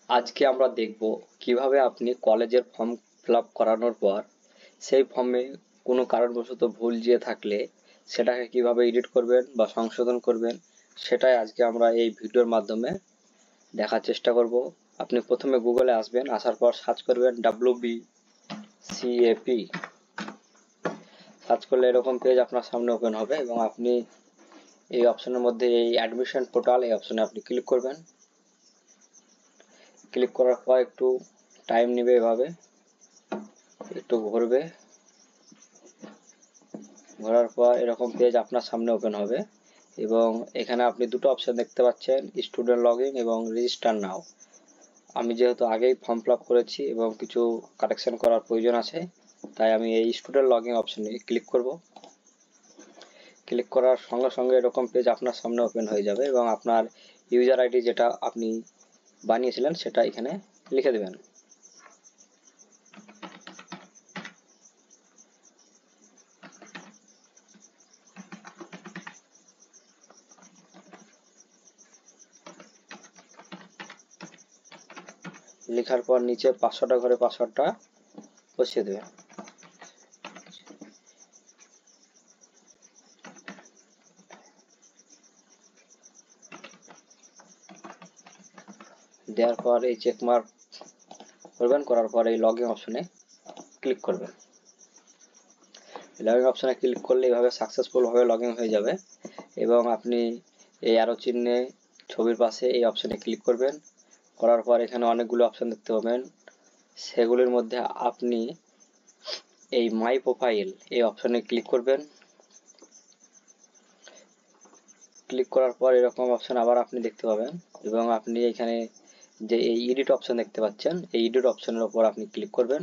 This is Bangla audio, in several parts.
আজকে আমরা দেখব কিভাবে আপনি কলেজের ফর্ম ফিল আপ করানোর পর সেই ফর্মে কোনো কারণবশত ভুল যেয়ে থাকলে সেটাকে কিভাবে এডিট করবেন বা সংশোধন করবেন, সেটাই আজকে আমরা এই ভিডিওর মাধ্যমে দেখার চেষ্টা করব। আপনি প্রথমে গুগলে আসবেন, আসার পর সার্চ করবেন WBCAP। সার্চ করলে এরকম পেজ আপনার সামনে ওপেন হবে এবং আপনি এই অপশনের মধ্যে এই অ্যাডমিশন পোর্টাল এই অপশনে আপনি ক্লিক করবেন। ক্লিক করার পর একটু টাইম নেবে, এভাবে একটু ঘুরবে। ঘোরার পর এরকম পেজ আপনার সামনে ওপেন হবে এবং এখানে আপনি দুটো অপশন দেখতে পাচ্ছেন, স্টুডেন্ট লগ ইন এবং রেজিস্টার নাও। আমি যেহেতু আগেই ফর্ম ফিল আপ করেছি এবং কিছু কারেকশন করার প্রয়োজন আছে, তাই আমি এই স্টুডেন্ট লগ ইন অপশনে ক্লিক করব। ক্লিক করার সঙ্গে সঙ্গে এরকম পেজ আপনার সামনে ওপেন হয়ে যাবে এবং আপনার ইউজার আইডি যেটা আপনি বানিয়েছিলেন সেটা এখানে লিখে দেবেন। লেখার পর নিচে 500টা ঘরে পাসওয়ার্ডটা বসিয়ে দেবেন। দেওয়ার পর এই চেক মার্ক করবেন, করার পর এই লগ ইন অপশনে ক্লিক করবেন। লগ ইন অপশনে ক্লিক করলে এইভাবে সাকসেসফুলভাবে লগ ইন হয়ে যাবে এবং আপনি এই অ্যারো চিহ্নে ছবির পাশে এই অপশনে ক্লিক করবেন। করার পর এখানে অনেকগুলো অপশন দেখতে পাবেন, সেগুলির মধ্যে আপনি এই মাই প্রোফাইল এই অপশনে ক্লিক করবেন। ক্লিক করার পর এরকম অপশন আবার আপনি দেখতে পাবেন এবং আপনি এখানে যে এই এডিট অপশন দেখতে পাচ্ছেন, এই এডিট অপশনের উপর আপনি ক্লিক করবেন।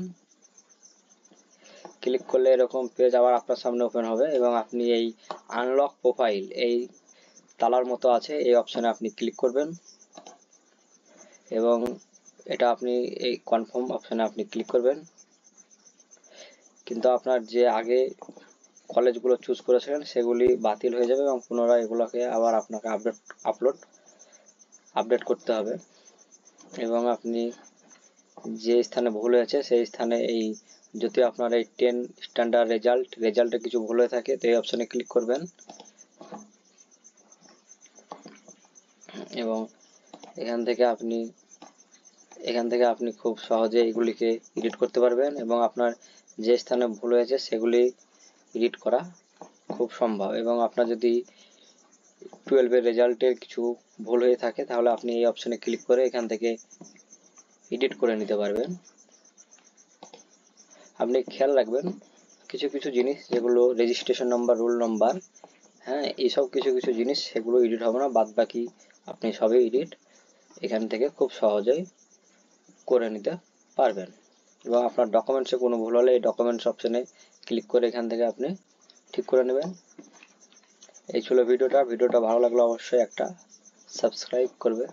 ক্লিক করলে এরকম পেজ আবার আপনার সামনে ওপেন হবে এবং আপনি এই আনলক প্রোফাইল এই তালার মতো আছে এই অপশনে আপনি ক্লিক করবেন এবং এটা আপনি এই কনফার্ম অপশনে আপনি ক্লিক করবেন। কিন্তু আপনার যে আগে কলেজগুলো চুজ করেছিলেন সেগুলি বাতিল হয়ে যাবে এবং পুনরায় এগুলোকে আবার আপনাকে আপডেট করতে হবে এবং আপনি যে স্থানে ভুল হয়েছে সেই স্থানে এই যদি আপনার এই 10 স্ট্যান্ডার্ড রেজাল্টে কিছু ভুল হয়ে থাকে তো এই অপশনে ক্লিক করবেন এবং এখান থেকে আপনি খুব সহজে এগুলিকে এডিট করতে পারবেন এবং আপনার যে স্থানে ভুল হয়েছে সেগুলি এডিট করা খুব সম্ভব। এবং আপনার যদি 12-এর রেজাল্টের কিছু ভুল হয়ে থাকে তাহলে আপনি এই অপশনে ক্লিক করে এখান থেকে এডিট করে নিতে পারবেন। আপনি খেয়াল রাখবেন কিছু কিছু জিনিস যেগুলো রেজিস্ট্রেশন নাম্বার, রোল নাম্বার, হ্যাঁ, এইসব কিছু কিছু জিনিস সেগুলো এডিট হবে না, বাদ বাকি আপনি সবই এডিট এখান থেকে খুব সহজেই করে নিতে পারবেন। এবং আপনার ডকুমেন্টসে কোনো ভুল হলে এই ডকুমেন্টস অপশনে ক্লিক করে এখান থেকে আপনি ঠিক করে নেবেন। এই ছিল ভিডিওটা ভালো লাগলে অবশ্যই একটা সাবস্ক্রাইব করবে।